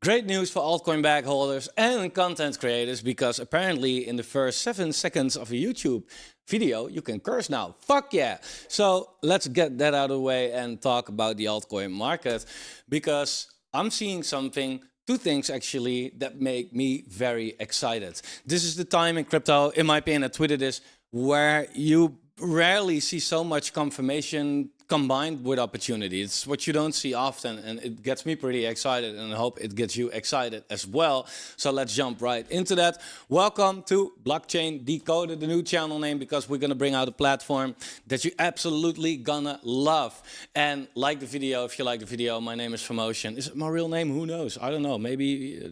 Great news for altcoin bag holders and content creators, because apparently in the first 7 seconds of a YouTube video, you can curse now. Fuck yeah. So let's get that out of the way and talk about the altcoin market, because I'm seeing two things actually that make me very excited. This is the time in crypto, in my opinion, I tweeted this, where you rarely see so much confirmation combined with opportunity. It's what you don't see often, and it gets me pretty excited, and I hope it gets you excited as well. So let's jump right into that. Welcome to Blockchain Decoded, the new channel name, because we're gonna bring out a platform that you absolutely gonna love. And like the video if you like the video. My name is Famotion. Is it my real name? Who knows? I don't know. Maybe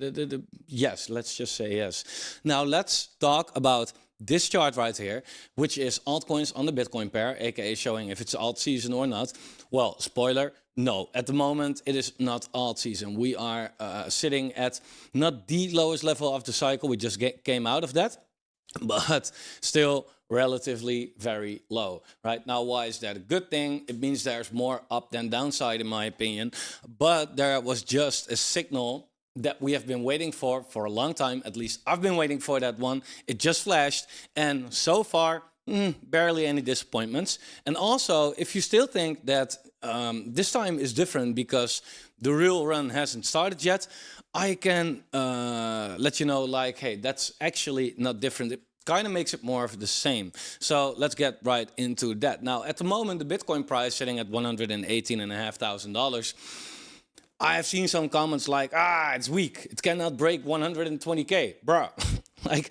yes, let's just say yes. Now let's talk about this chart right here, which is altcoins on the Bitcoin pair, aka showing if it's alt season or not. Well, spoiler, no, at the moment it is not alt season. We are sitting at not the lowest level of the cycle, we just came out of that, but still relatively very low. Right now, why is that a good thing? It means there's more up than downside in my opinion, but there was just a signal that we have been waiting for a long time. At least I've been waiting for that one. It just flashed, and so far, barely any disappointments. And also, if you still think that this time is different because the real run hasn't started yet, I can let you know, like, hey, that's actually not different. It kind of makes it more of the same. So let's get right into that. Now, at the moment, the Bitcoin price sitting at $118,500. I have seen some comments like, it's weak. It cannot break 120K. Bruh, like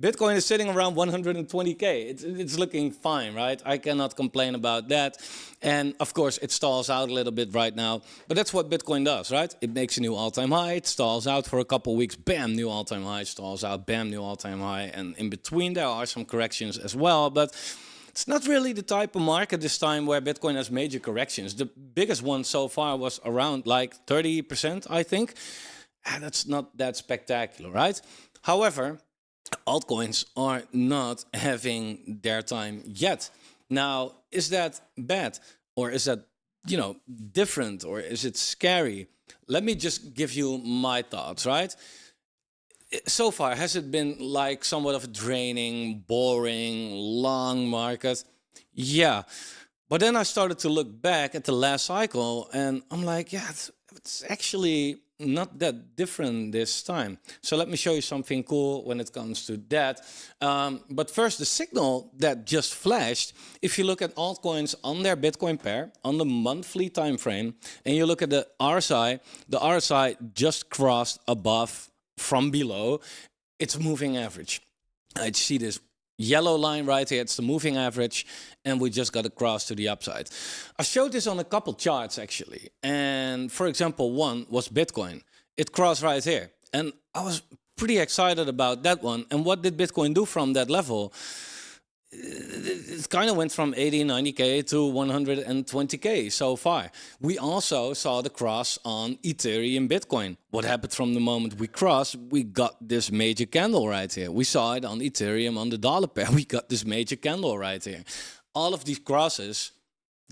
Bitcoin is sitting around 120K. It's looking fine, right? I cannot complain about that. And of course, it stalls out a little bit right now. But that's what Bitcoin does, right? It makes a new all-time high. It stalls out for a couple of weeks. Bam, new all-time high. Stalls out. Bam, new all-time high. And in between, there are some corrections as well. But it's not really the type of market this time where Bitcoin has major corrections. The biggest one so far was around like 30%, I think. And that's not that spectacular, right? However, altcoins are not having their time yet. Now, is that bad? Or is that, different? Or is it scary? Let me just give you my thoughts, right? So far, has it been like somewhat of a draining, boring, long market? Yeah. But then I started to look back at the last cycle and I'm like, yeah, it's actually not that different this time. So let me show you something cool when it comes to that. But first, the signal that just flashed, if you look at altcoins on their Bitcoin pair, on the monthly time frame, and you look at the RSI just crossed above from below its moving average. I see this yellow line right here. It's the moving average, and we just got across to the upside. I showed this on a couple charts actually, and for example, one was Bitcoin. It crossed right here, and I was pretty excited about that one. And what did Bitcoin do from that level? It kind of went from 80, 90K to 120K so far. We also saw the cross on Ethereum Bitcoin. What happened from the moment we crossed? We got this major candle right here. We saw it on Ethereum on the dollar pair. We got this major candle right here. All of these crosses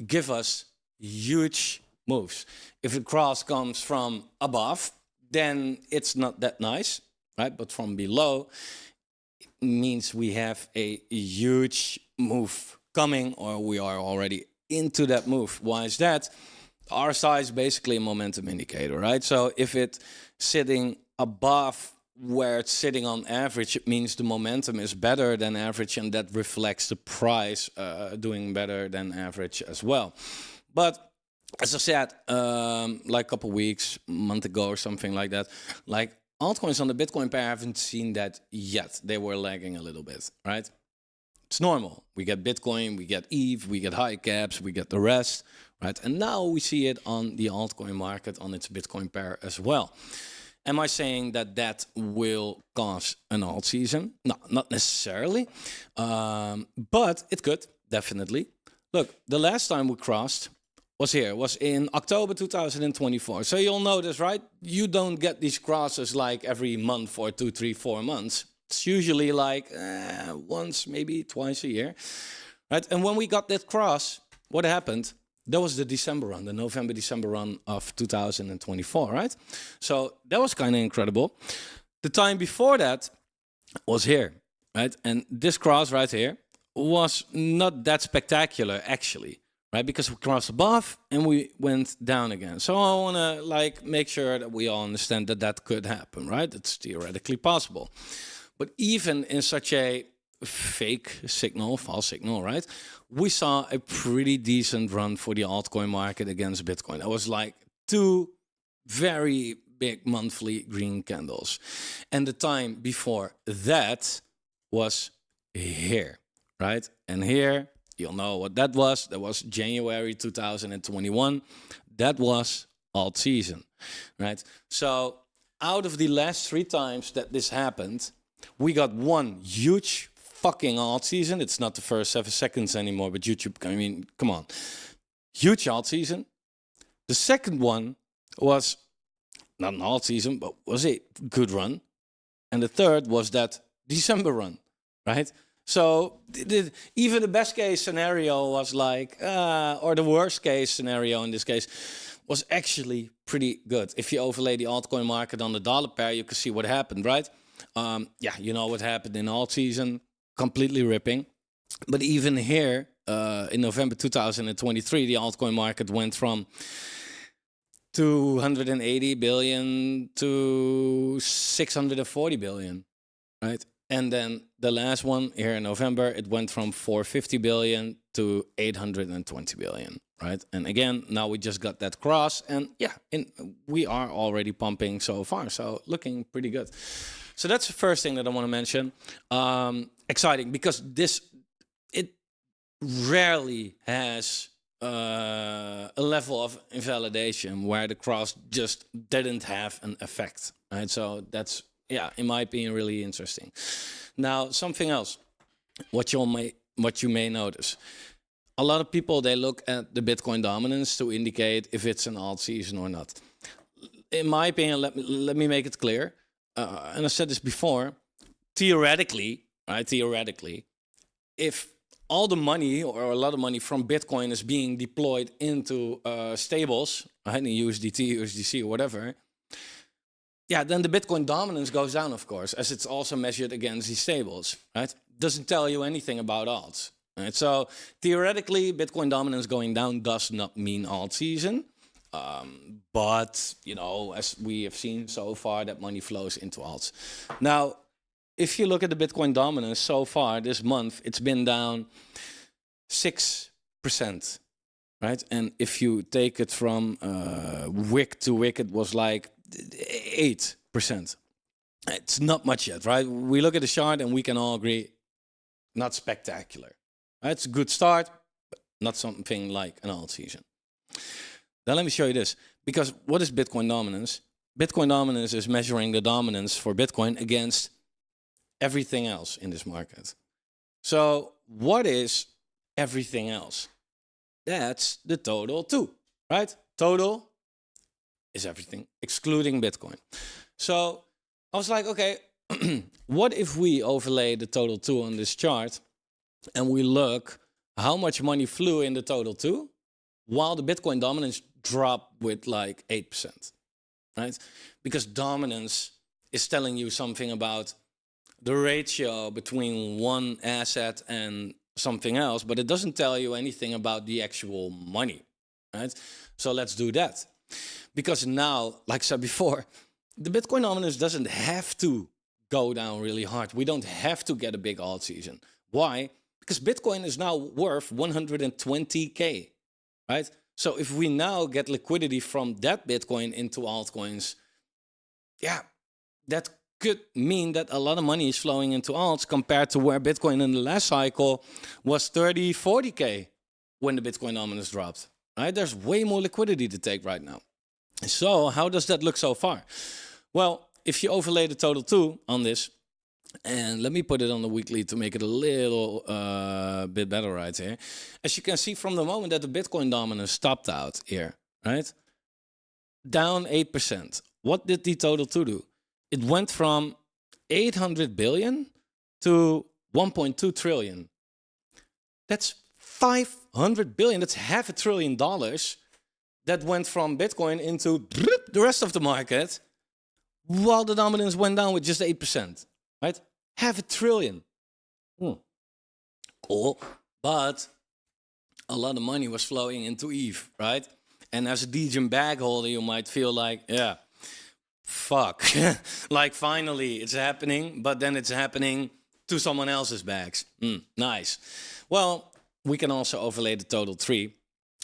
give us huge moves. If the cross comes from above, then it's not that nice, right? But from below, means we have a huge move coming, or we are already into that move. Why is that? RSI is basically a momentum indicator, right? So if it's sitting above where it's sitting on average, it means the momentum is better than average, and that reflects the price doing better than average as well. But as I said, like a couple weeks, a month ago or something like that, like altcoins on the Bitcoin pair haven't seen that yet. They were lagging a little bit, right? It's normal. We get Bitcoin, we get ETH, we get high caps, we get the rest, right? And now we see it on the altcoin market on its Bitcoin pair as well. Am I saying that that will cause an alt season? No, not necessarily, but it could, definitely. Look, the last time we crossed was in October 2024. So you'll notice, right? You don't get these crosses like every month for 2, 3, 4 months. It's usually like once, maybe twice a year, right? And when we got that cross, what happened? that was the December run, the November-December run of 2024, right? So that was kind of incredible. The time before that was here, right? And this cross right here was not that spectacular, actually, right? Because we crossed above and we went down again. So I want to like make sure that we all understand that that could happen, right? It's theoretically possible. But even in such a fake signal, false signal, right? We saw a pretty decent run for the altcoin market against Bitcoin. That was like 2 very big monthly green candles. And the time before that was here, right? And here, you'll know what that was. That was January 2021. That was alt season, right? So out of the last 3 times that this happened, we got one huge fucking alt season. It's not the first 7 seconds anymore, but YouTube, I mean, come on. Huge alt season. The second one was not an alt season, but was a good run. And the third was that December run, right? So even the best case scenario was like, or the worst case scenario in this case, was actually pretty good. If you overlay the altcoin market on the dollar pair, you can see what happened, right? Yeah, you know what happened in alt season. Completely ripping. But even here, in November 2023, the altcoin market went from 280 billion to 640 billion, right? And then the last one here in November, it went from 450 billion to 820 billion, right? And again, now we just got that cross, and yeah, we are already pumping so far, so looking pretty good. So that's the first thing that I want to mention. Exciting, because it rarely has a level of invalidation where the cross just didn't have an effect, right? So that's, yeah, in my opinion, really interesting. Now, something else, what you may notice. A lot of people, they look at the Bitcoin dominance to indicate if it's an alt season or not. In my opinion, let me make it clear. And I said this before, theoretically, right? Theoretically, if all the money or a lot of money from Bitcoin is being deployed into stables, right? In USDT, USDC, or whatever, yeah, then the Bitcoin dominance goes down, of course, as it's also measured against these stables, right? Doesn't tell you anything about alts, right? So theoretically, Bitcoin dominance going down does not mean alt season. But, you know, as we have seen so far, that money flows into alts. Now, if you look at the Bitcoin dominance so far this month, it's been down 6%, right? And if you take it from wick to wick, it was like 8%. It's not much yet, right? We look at the chart and we can all agree, not spectacular. Right? It's a good start, but not something like an alt season. Now let me show you this, because what is Bitcoin dominance? Bitcoin dominance is measuring the dominance for Bitcoin against everything else in this market. So what is everything else? That's the total too, right? Total is everything, excluding Bitcoin. So I was like, okay, what if we overlay the total 2 on this chart and we look how much money flew in the total 2 while the Bitcoin dominance dropped with like 8%, right? Because dominance is telling you something about the ratio between one asset and something else, but it doesn't tell you anything about the actual money, right? So let's do that. Because now, like I said before, the Bitcoin dominance doesn't have to go down really hard. We don't have to get a big alt season. Why? Because Bitcoin is now worth 120K, right? So if we now get liquidity from that Bitcoin into altcoins, yeah, that could mean that a lot of money is flowing into alts compared to where Bitcoin in the last cycle was 30, 40K when the Bitcoin dominance dropped, right? There's way more liquidity to take right now. So how does that look so far? Well, if you overlay the total 2 on this, and let me put it on the weekly to make it a little bit better right here. As you can see from the moment that the Bitcoin dominance stopped out here, right? Down 8%. What did the total 2 do? It went from 800 billion to 1.2 trillion. That's 500 billion, that's $500 billion that went from Bitcoin into the rest of the market, while the dominance went down with just 8%, right? $500 billion. Cool. But a lot of money was flowing into ETH, right? And as a Degen bag holder, you might feel like, yeah, fuck. Like, finally, it's happening, but then it's happening to someone else's bags. Nice. Well, we can also overlay the total tree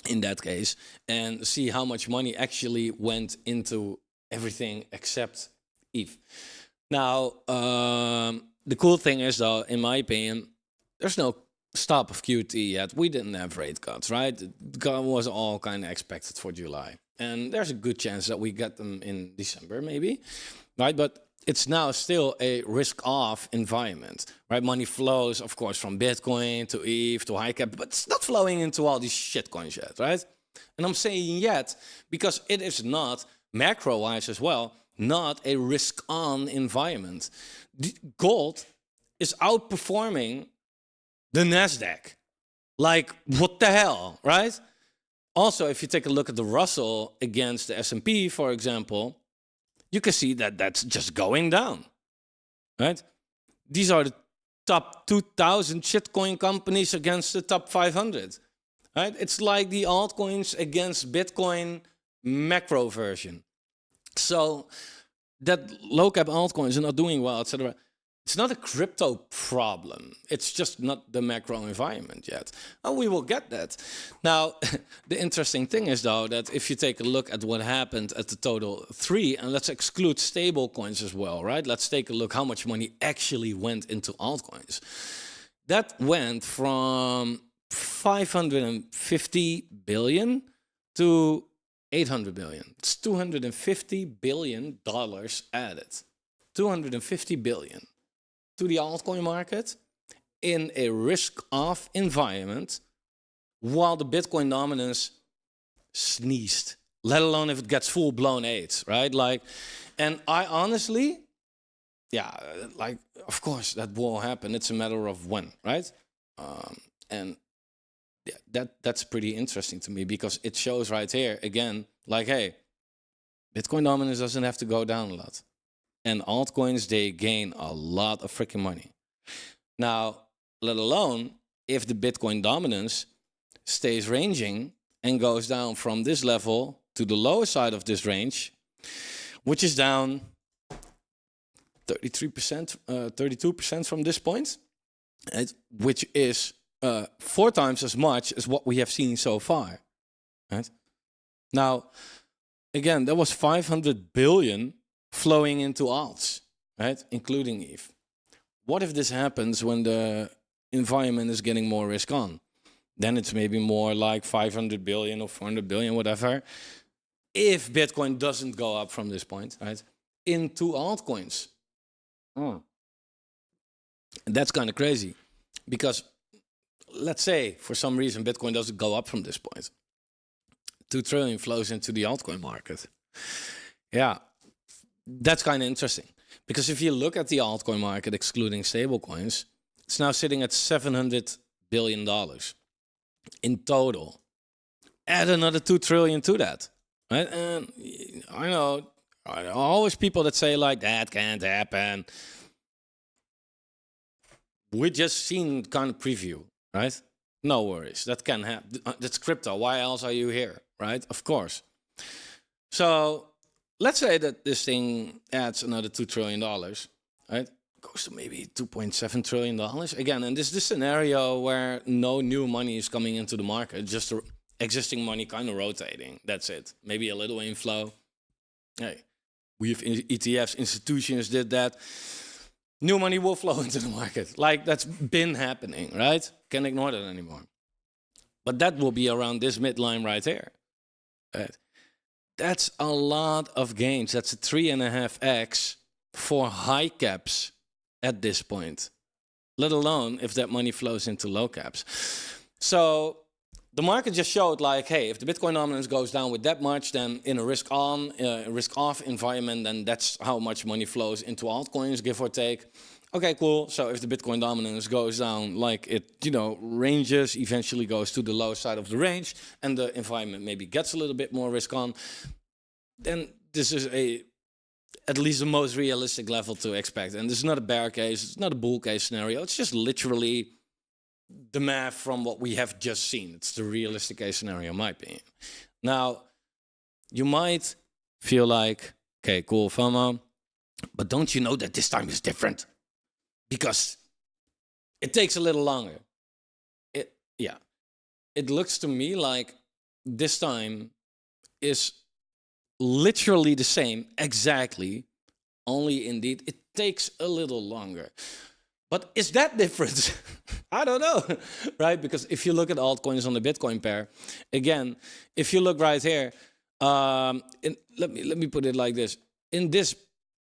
in that case and see how much money actually went into everything except ETH. Now, the cool thing is, though, in my opinion, there's no stop of QT yet. We didn't have rate cuts, right? It was all kind of expected for July. And there's a good chance that we get them in December, maybe, right? But it's now still a risk-off environment, right? Money flows, of course, from Bitcoin to ETH to high cap, but it's not flowing into all these shitcoins yet, right? And I'm saying yet because it is not, macro-wise as well, not a risk-on environment. Gold is outperforming the NASDAQ. Like, what the hell, right? Also, if you take a look at the Russell against the S&P, for example, you can see that that's just going down, right? These are the top 2,000 shitcoin companies against the top 500, right? It's like the altcoins against Bitcoin macro version. So that low cap altcoins are not doing well, etc. It's not a crypto problem. It's just not the macro environment yet. And we will get that. Now, the interesting thing is, though, that if you take a look at what happened at the total 3, and let's exclude stable coins as well, right? Let's take a look how much money actually went into altcoins. That went from 550 billion to 800 billion. It's $250 billion added. 250 billion. To the altcoin market in a risk-off environment while the Bitcoin dominance sneezed, let alone if it gets full-blown AIDS, right? Like, and I honestly, yeah, like, of course that will happen. It's a matter of when, right? And yeah, that's pretty interesting to me because it shows right here, again, like, hey, Bitcoin dominance doesn't have to go down a lot. And altcoins, they gain a lot of freaking money. Now, let alone if the Bitcoin dominance stays ranging and goes down from this level to the lower side of this range, which is down 33%, 32% from this point, right? Which is 4 times as much as what we have seen so far. Right? Now, again, there was 500 billion flowing into alts, right? Including ETH. What if this happens when the environment is getting more risk on? Then it's maybe more like 500 billion or 400 billion, whatever. If Bitcoin doesn't go up from this point, right? Into altcoins. And that's kind of crazy because let's say for some reason Bitcoin doesn't go up from this point. 2 trillion flows into the altcoin market. Yeah. That's kind of interesting because if you look at the altcoin market, excluding stablecoins, it's now sitting at $700 billion in total. Add another 2 trillion to that, right? And I know always people that say like that can't happen. We just seen kind of preview, right? No worries, that can happen. That's crypto. Why else are you here, right? Of course. So let's say that this thing adds another $2 trillion, right? Goes to maybe $2.7 trillion. Again, and this is the scenario where no new money is coming into the market, just the existing money kind of rotating. That's it. Maybe a little inflow. Hey, we have ETFs, institutions did that. New money will flow into the market. Like, that's been happening, right? Can't ignore that anymore. But that will be around this midline right here. Right? That's a lot of gains. That's a 3.5x for high caps at this point, let alone if that money flows into low caps. So the market just showed like, hey, if the Bitcoin dominance goes down with that much, then in a risk-off environment, then that's how much money flows into altcoins, give or take. Okay, cool. So if the Bitcoin dominance goes down, like it, ranges, eventually goes to the low side of the range, and the environment maybe gets a little bit more risk on, then this is at least the most realistic level to expect. And this is not a bear case, it's not a bull case scenario. It's just literally the math from what we have just seen. It's the realistic case scenario, in my opinion. Now, you might feel like, okay, cool, FOMO, but don't you know that this time is different? Because it takes a little longer. It looks to me like this time is literally the same, exactly, only indeed it takes a little longer. But is that different? I don't know, right? Because if you look at altcoins on the Bitcoin pair, again, if you look right here, let me put it like this. In this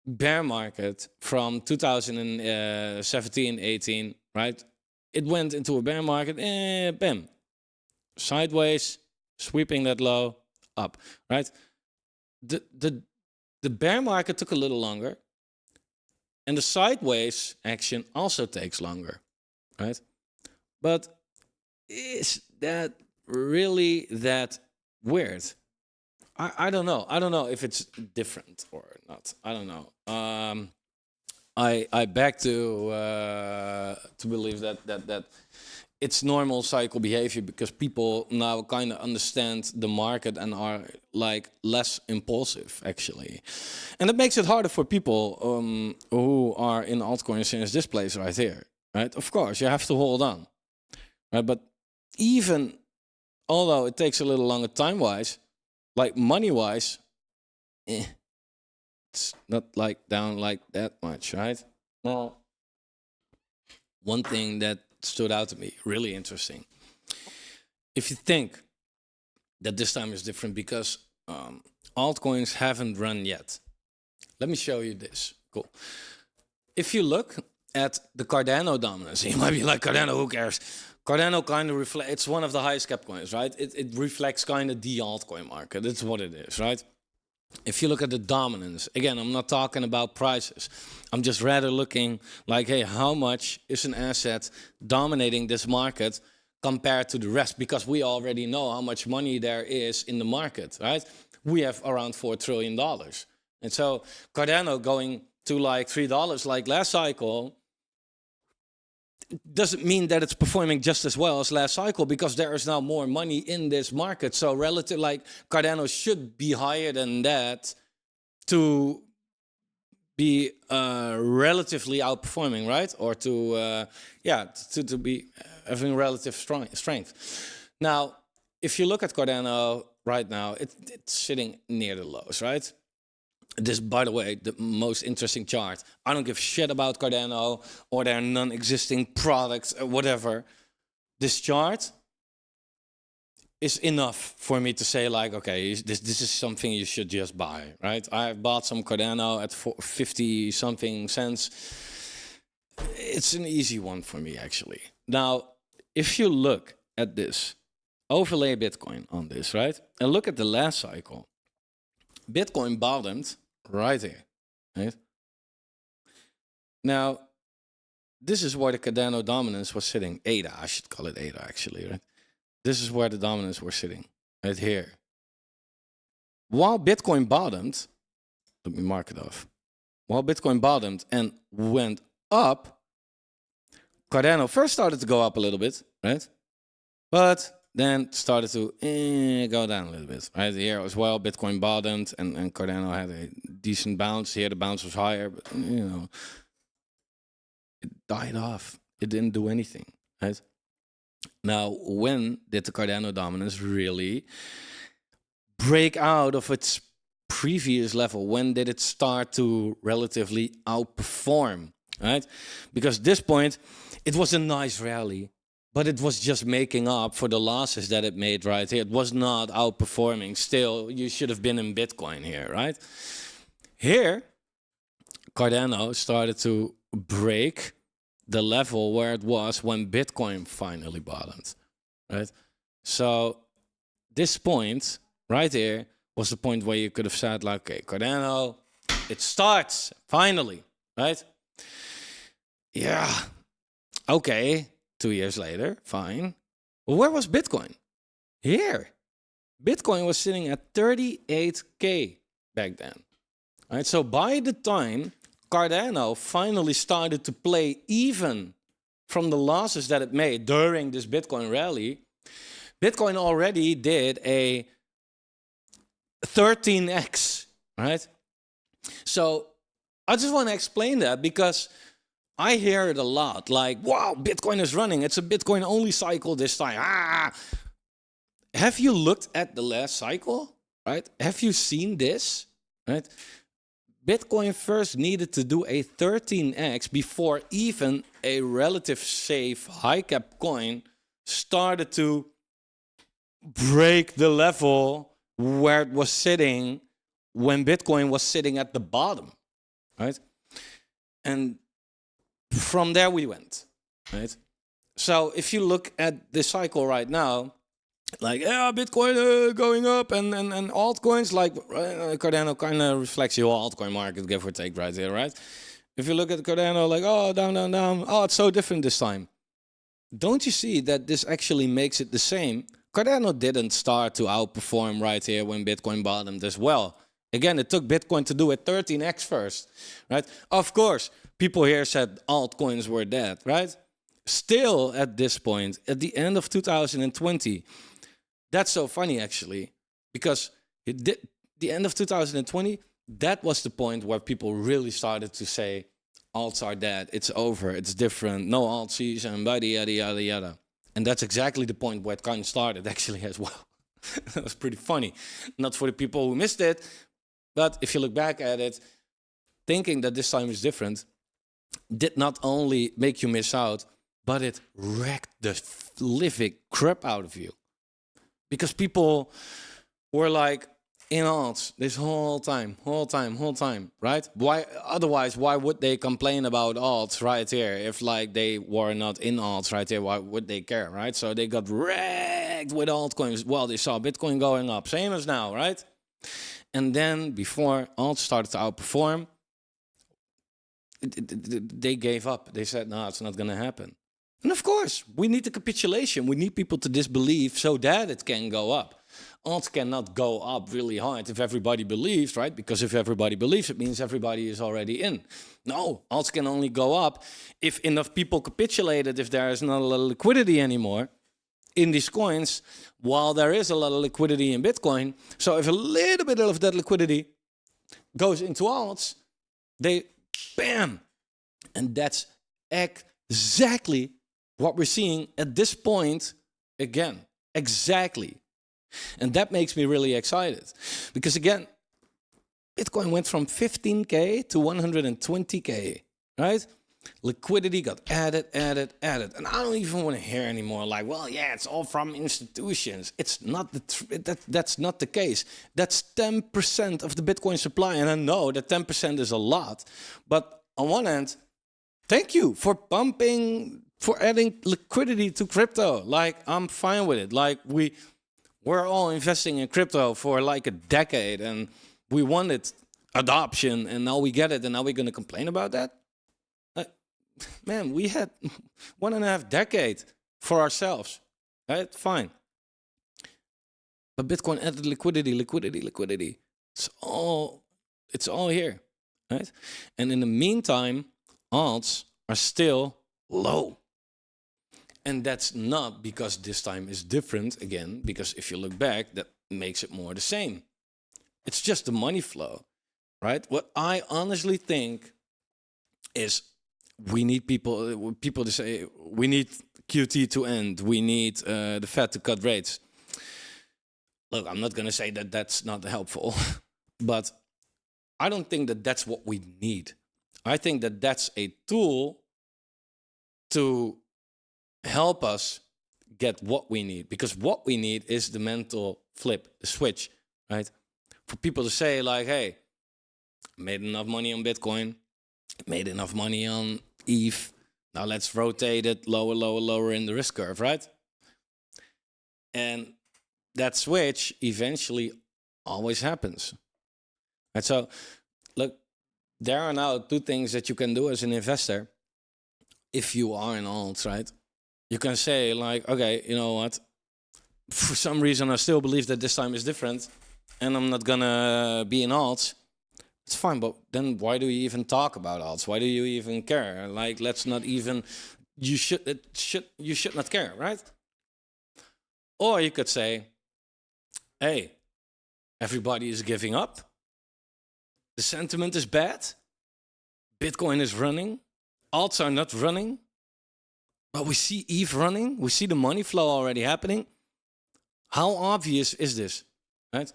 bear market from 2017, 18, right? It went into a bear market, bam, sideways, sweeping that low, up, right? The bear market took a little longer, and the sideways action also takes longer, right? But is that really that weird? I don't know. I don't know if it's different or not. I don't know. I beg to believe that it's normal cycle behavior, because people now kind of understand the market and are like less impulsive, actually. And it makes it harder for people who are in altcoins since this place right here, right? Of course, you have to hold on, right? But even although it takes a little longer time-wise, like money-wise, it's not like down like that much, right? Now, one thing that stood out to me, really interesting. If you think that this time is different because altcoins haven't run yet, let me show you this. Cool. If you look at the Cardano dominance, you might be like, Cardano, who cares? Cardano kind of reflects, it's one of the highest cap coins, right? It reflects kind of the altcoin market. It's what it is, right? If you look at the dominance, again, I'm not talking about prices. I'm just rather looking like, hey, how much is an asset dominating this market compared to the rest? Because we already know how much money there is in the market, right? We have around $4 trillion. And so Cardano going to like $3 like last cycle doesn't mean that it's performing just as well as last cycle, because there is now more money in this market. So relative, like Cardano should be higher than that to be relatively outperforming, right? Or to be having relative strength. Now, if you look at Cardano right now, it's sitting near the lows, right? This, by the way, the most interesting chart. I don't give a shit about Cardano or their non-existing products or whatever. This chart is enough for me to say, like, okay, this is something you should just buy, right? I bought some Cardano at 50 something cents. It's an easy one for me, actually. Now, if you look at this, overlay Bitcoin on this, right? And look at the last cycle. Bitcoin bottomed right here, right? Now, this is where the Cardano dominance was sitting. ADA, I should call it ADA, actually, right? This is where the dominance was sitting, right here. While Bitcoin bottomed, let me mark it off. While Bitcoin bottomed and went up, Cardano first started to go up a little bit, right? But then started to go down a little bit. Right here as well, Bitcoin bottomed and Cardano had a decent bounce. Here the bounce was higher, but it died off. It didn't do anything, right? Now, when did the Cardano dominance really break out of its previous level? When did it start to relatively outperform, right? Because at this point, it was a nice rally, but it was just making up for the losses that it made right here. It was not outperforming. Still, you should have been in Bitcoin here, right? Here, Cardano started to break the level where it was when Bitcoin finally bottomed, right? So this point right here was the point where you could have said, like, okay, Cardano, it starts finally, right? Yeah, okay, 2 years later, fine. Well, where was Bitcoin? Here. Bitcoin was sitting at 38K back then. All right, so by the time Cardano finally started to play even from the losses that it made during this Bitcoin rally, Bitcoin already did a 13x, right? So I just want to explain that because I hear it a lot, like, wow, Bitcoin is running. It's a Bitcoin only cycle this time. Ah! Have you looked at the last cycle, right? Have you seen this, right? Bitcoin first needed to do a 13x before even a relative safe high cap coin started to break the level where it was sitting when Bitcoin was sitting at the bottom, right? And from there we went, right? So if you look at the cycle right now, like, yeah, Bitcoin going up and altcoins, like Cardano kind of reflects the whole altcoin market, give or take, right here, right? If you look at Cardano, like, oh, down, down, down, oh, it's so different this time. Don't you see that this actually makes it the same? Cardano didn't start to outperform right here when Bitcoin bottomed as well. Again, it took Bitcoin to do a 13x first, right? Of course, people here said altcoins were dead, right? Still, at this point, at the end of 2020, that's so funny, actually, because the end of 2020, that was the point where people really started to say, alts are dead, it's over, it's different, no alt season, yada, yada, yada, yada. And that's exactly the point where it kind of started, actually, as well. That was pretty funny. Not for the people who missed it, but if you look back at it, thinking that this time is different did not only make you miss out, but it wrecked the living crap out of you. Because people were like in alts this whole time, right? Why? Otherwise, why would they complain about alts right here? If like they were not in alts right here, why would they care, right? So they got wrecked with altcoins. Well, they saw Bitcoin going up, same as now, right? And then before alts started to outperform, they gave up. They said, no, it's not going to happen. And of course, we need the capitulation. We need people to disbelieve so that it can go up. Alts cannot go up really hard if everybody believes, right? Because if everybody believes, it means everybody is already in. No, alts can only go up if enough people capitulated, if there is not a lot of liquidity anymore in these coins, while there is a lot of liquidity in Bitcoin. So if a little bit of that liquidity goes into alts, they, bam! And that's exactly what we're seeing at this point again. Exactly. And that makes me really excited. Because again, Bitcoin went from 15K to 120K, right? Liquidity got added. And I don't even want to hear anymore like, well, yeah, it's all from institutions. It's not that's not the case. That's 10% of the Bitcoin supply. And I know that 10% is a lot. But on one hand, thank you for adding liquidity to crypto. Like, I'm fine with it. Like, we're all investing in crypto for like a decade and we wanted adoption and now we get it and now we're going to complain about that? Man, we had 1.5 decades for ourselves, right? Fine. But Bitcoin added liquidity. It's all here, right? And in the meantime, alts are still low. And that's not because this time is different, again, because if you look back, that makes it more the same. It's just the money flow, right? What I honestly think is we need people to say, we need QT to end, we need the Fed to cut rates. Look, I'm not going to say that that's not helpful, but I don't think that that's what we need. I think that that's a tool to help us get what we need, because what we need is the mental flip, the switch, right? For people to say like, hey, made enough money on Bitcoin, made enough money on ETH, now let's rotate it lower in the risk curve, right? And that switch eventually always happens. And so, look, there are now 2 things that you can do as an investor. if you are in alts, right? You can say like, okay, you know what? For some reason, I still believe that this time is different, and I'm not gonna be in alts. It's fine, but then why do you even talk about alts? Why do you even care? Like, let's not even. You should not care, right? Or you could say, hey, everybody is giving up. The sentiment is bad. Bitcoin is running. Alts are not running. But we see ETH running. We see the money flow already happening. How obvious is this, right?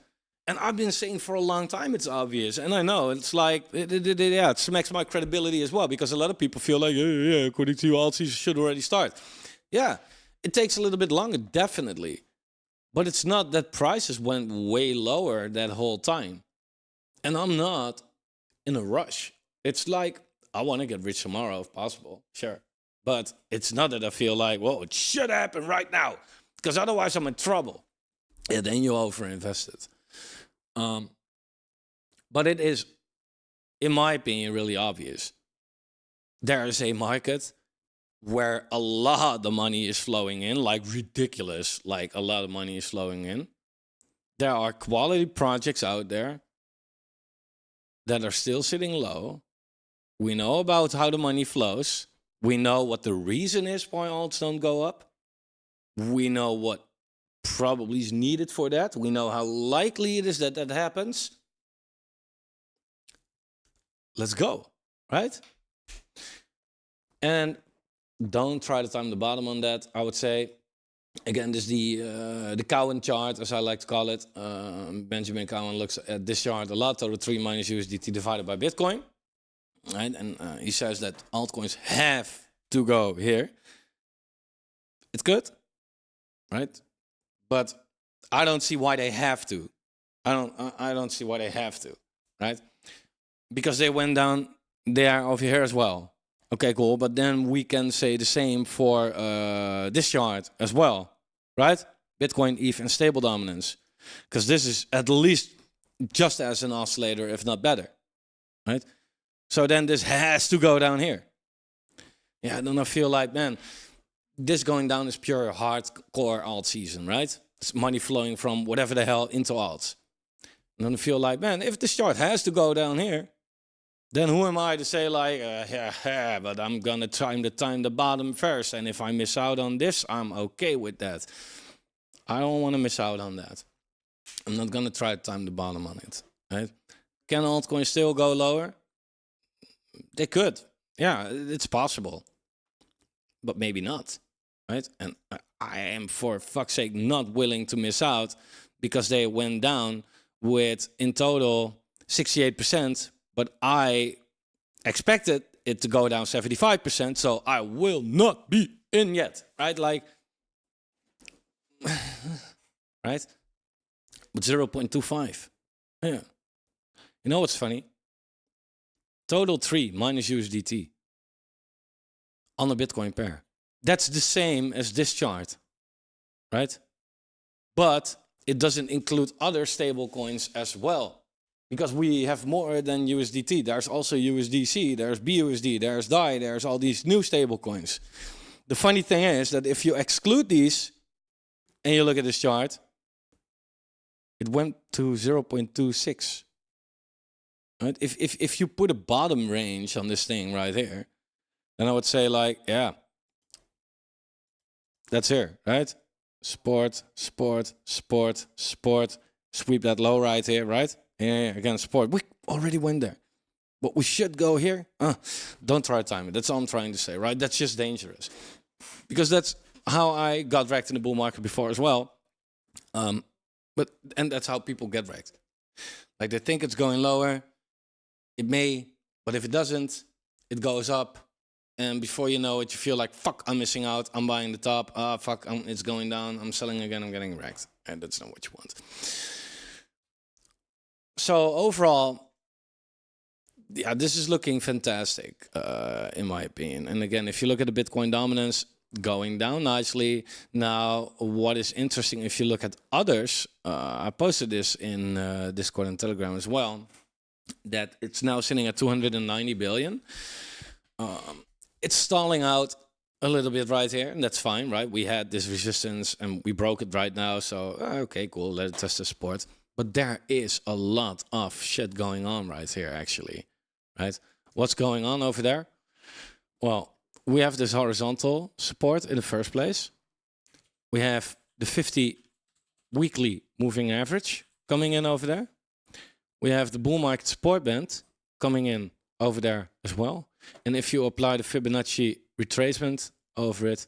And I've been saying for a long time it's obvious. And I know it's like, it smacks my credibility as well, because a lot of people feel like, yeah, according to you, alt season should already start. Yeah, it takes a little bit longer, definitely. But it's not that prices went way lower that whole time. And I'm not in a rush. It's like, I want to get rich tomorrow if possible, sure. But it's not that I feel like, whoa, it should happen right now, because otherwise I'm in trouble. Yeah, then you overinvested. But it is, in my opinion, really obvious. There is a market where a lot of money is flowing in, like ridiculous, like a lot of money is flowing in. There are quality projects out there that are still sitting low. We know about how the money flows. We know what the reason is why alts don't go up. We know what probably is needed for that. We know how likely it is that that happens. Let's go, right? And don't try to time the bottom on that. I would say, again, this is the Cowan chart, as I like to call it. Benjamin Cowan looks at this chart a lot, total 3 minus USDT divided by Bitcoin. Right? And he says that altcoins have to go here. It's good, right? But I don't see why they have to. I don't see why they have to, right? Because they went down there over here as well. Okay, cool. But then we can say the same for this chart as well, right? Bitcoin, ETH, and stable dominance. Because this is at least just as an oscillator, if not better, right? So then this has to go down here. Yeah, then I feel like, man, this going down is pure hardcore alt season, right? It's money flowing from whatever the hell into alts. And then I feel like, man, if this chart has to go down here, then who am I to say like, yeah, but I'm gonna time the bottom first, and if I miss out on this, I'm okay with that. I don't want to miss out on that. I'm not gonna try to time the bottom on it, right? Can altcoins still go lower? They could. Yeah, it's possible. But maybe not, right? And I am, for fuck's sake, not willing to miss out, because they went down with, in total, 68%, but I expected it to go down 75%, so I will not be in yet, right? Like, right? But 0.25. Yeah. You know what's funny? Total 3 minus USDT on a Bitcoin pair. That's the same as this chart, right? But it doesn't include other stable coins as well, because we have more than USDT. There's also USDC, there's BUSD, there's DAI, there's all these new stable coins. The funny thing is that if you exclude these and you look at this chart, it went to 0.26. Right? If you put a bottom range on this thing right here, then I would say like, yeah, that's here, right? Sport, sport, sport, sport. Sweep that low right here, right? Yeah, again, sport. We already went there. But we should go here. Don't try to time it. That's all I'm trying to say, right? That's just dangerous. Because that's how I got wrecked in the bull market before as well. And that's how people get wrecked. Like, they think it's going lower. It may, but if it doesn't, it goes up. And before you know it, you feel like, fuck, I'm missing out. I'm buying the top. Fuck, it's going down. I'm selling again. I'm getting wrecked. And that's not what you want. So overall, yeah, this is looking fantastic, in my opinion. And again, if you look at the Bitcoin dominance, going down nicely. Now, what is interesting, if you look at others, I posted this in Discord and Telegram as well, that it's now sitting at 290 billion. it's stalling out a little bit right here, and that's fine, right? We had this resistance and we broke it right now, so okay, cool, let it test the support. But there is a lot of shit going on right here, actually, right? What's going on over there? Well, we have this horizontal support in the first place. We have the 50 weekly moving average coming in over there. We have the bull market support band coming in over there as well. And if you apply the Fibonacci retracement over it,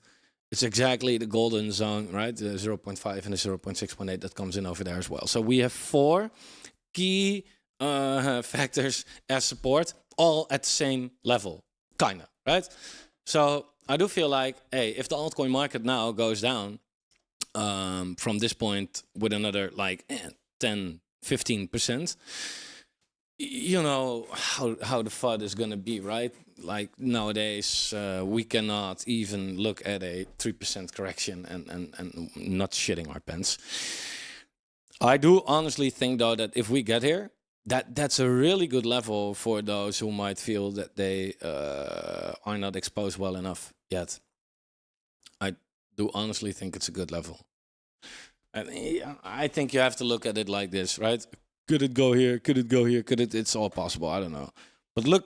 it's exactly the golden zone, right? The 0.5 and the 0.618 that comes in over there as well. So we have 4 key factors as support, all at the same level, kind of, right? So I do feel like, hey, if the altcoin market now goes down from this point with another like 10, 15%, you know how the FUD is going to be, right? Like nowadays, we cannot even look at a 3% correction and not shitting our pants. I do honestly think, though, that if we get here, that's a really good level for those who might feel that they are not exposed well enough yet. I do honestly think it's a good level. And I think you have to look at it like this, right? Could it go here? Could it go here? Could it? It's all possible. I don't know. But look,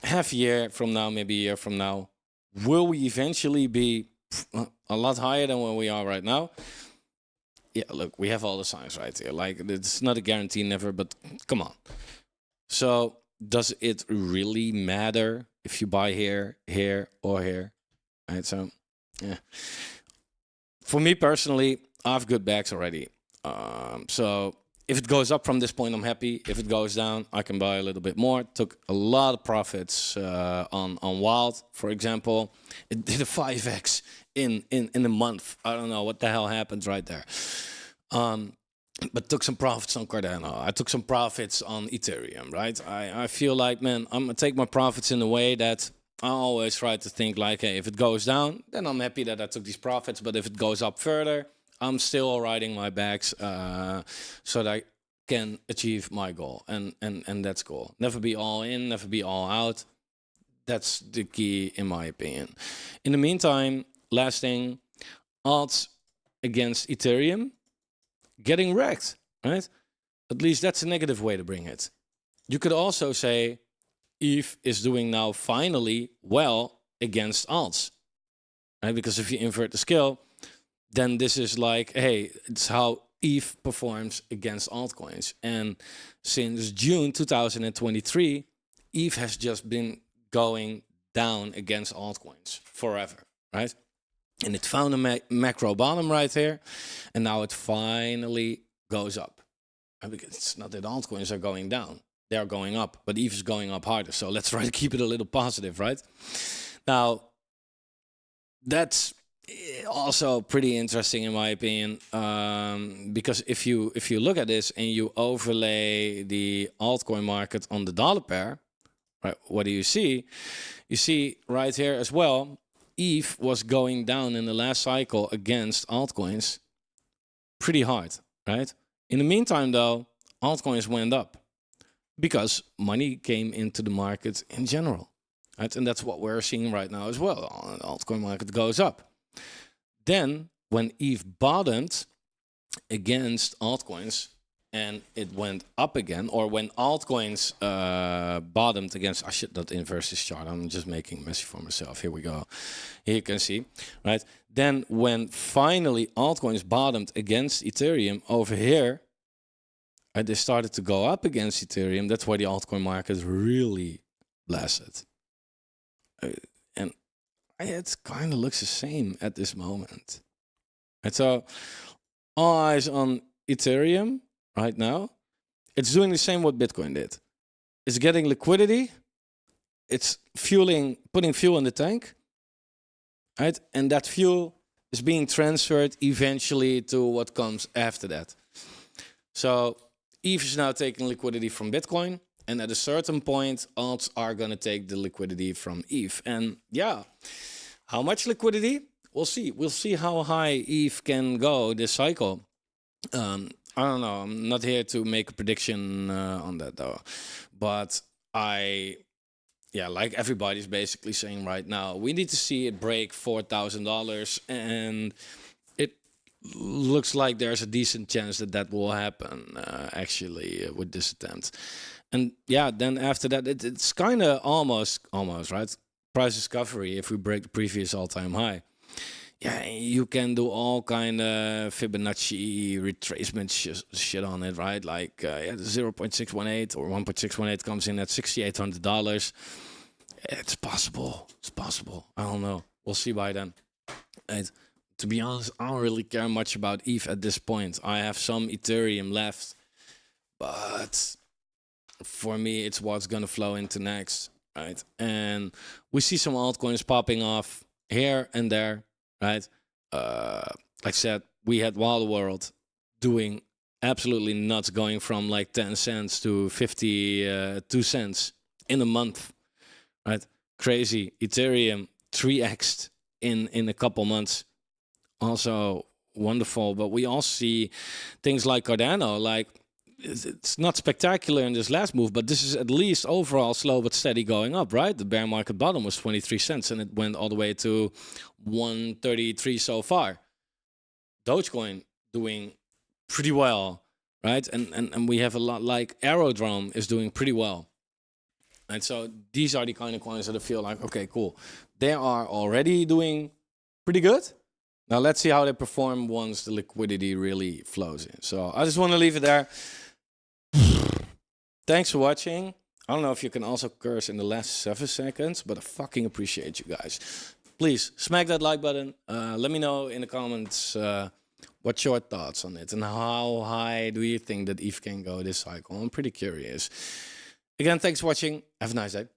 half a year from now, maybe a year from now, will we eventually be a lot higher than where we are right now? Yeah, look, we have all the signs right here. Like, it's not a guarantee, never, but come on. So does it really matter if you buy here, here, or here? Right, so, yeah. For me personally, I have good backs already. So if it goes up from this point, I'm happy. If it goes down, I can buy a little bit more. Took a lot of profits on Wild, for example. It did a 5x in a month. I don't know what the hell happened right there. But took some profits on Cardano. I took some profits on Ethereum, right? I feel like, man, I'm going to take my profits in a way that I always try to think like, hey, if it goes down, then I'm happy that I took these profits. But if it goes up further, I'm still riding my backs so that I can achieve my goal. And that's cool. Never be all in, never be all out. That's the key, in my opinion. In the meantime, last thing, odds against Ethereum getting wrecked, right? At least that's a negative way to bring it. You could also say ETH is doing now finally well against alts, right? Because if you invert the scale, then this is like, hey, it's how ETH performs against altcoins. And since June 2023, ETH has just been going down against altcoins forever, right? And it found a macro bottom right here, and now it finally goes up. Because it's not that altcoins are going down. They're going up, but ETH is going up harder. So let's try to keep it a little positive, right? Now, that's also pretty interesting in my opinion, because if you look at this and you overlay the altcoin market on the dollar pair, right, what do you see? You see right here as well, ETH was going down in the last cycle against altcoins pretty hard, right? In the meantime, though, altcoins went up because money came into the market in general, right? And that's what we're seeing right now as well. The altcoin market goes up. Then, when ETH bottomed against altcoins and it went up again, or when altcoins bottomed against, I should not inverse this chart, I'm just making it messy for myself. Here we go. Here you can see, right? Then when finally altcoins bottomed against Ethereum over here, they started to go up against Ethereum. That's why the altcoin market really blasted. And it kind of looks the same at this moment. And so all eyes on Ethereum right now. It's doing the same what Bitcoin did. It's getting liquidity. It's putting fuel in the tank. Right? And that fuel is being transferred eventually to what comes after that. So ETH is now taking liquidity from Bitcoin. And at a certain point, alts are going to take the liquidity from ETH. And yeah, how much liquidity? We'll see. We'll see how high ETH can go this cycle. I don't know. I'm not here to make a prediction on that, though. But I yeah, like everybody's basically saying right now, we need to see it break $4,000, and it looks like there's a decent chance that that will happen actually with this attempt. And yeah, then after that, it's kind of almost right. Price discovery if we break the previous all-time high. Yeah, you can do all kind of Fibonacci retracement shit on it, right? Like yeah, the 0.618 or 1.618 comes in at $6,800. It's possible. It's possible. I don't know. We'll see by then. And to be honest, I don't really care much about ETH at this point. I have some Ethereum left, but for me, it's what's gonna flow into next, right? And we see some altcoins popping off here and there, right? Like I said, we had Wild World doing absolutely nuts, going from like 10 cents to 52 cents in a month, right? Crazy. Ethereum 3x'd in a couple months. Also wonderful. But we also see things like Cardano, like it's not spectacular in this last move, but this is at least overall slow but steady going up, right? The bear market bottom was 23 cents and it went all the way to 133 so far. Dogecoin doing pretty well, right? And we have a lot, like Aerodrome is doing pretty well. And so these are the kind of coins that I feel like, okay, cool. They are already doing pretty good. Now let's see how they perform once the liquidity really flows in. So I just want to leave it there. Thanks for watching. I don't know if you can also curse in the last 7 seconds, but I fucking appreciate you guys. Please smack that like button. Let me know in the comments what's your thoughts on it and how high do you think that ETH can go this cycle. I'm pretty curious. Again, thanks for watching. Have a nice day.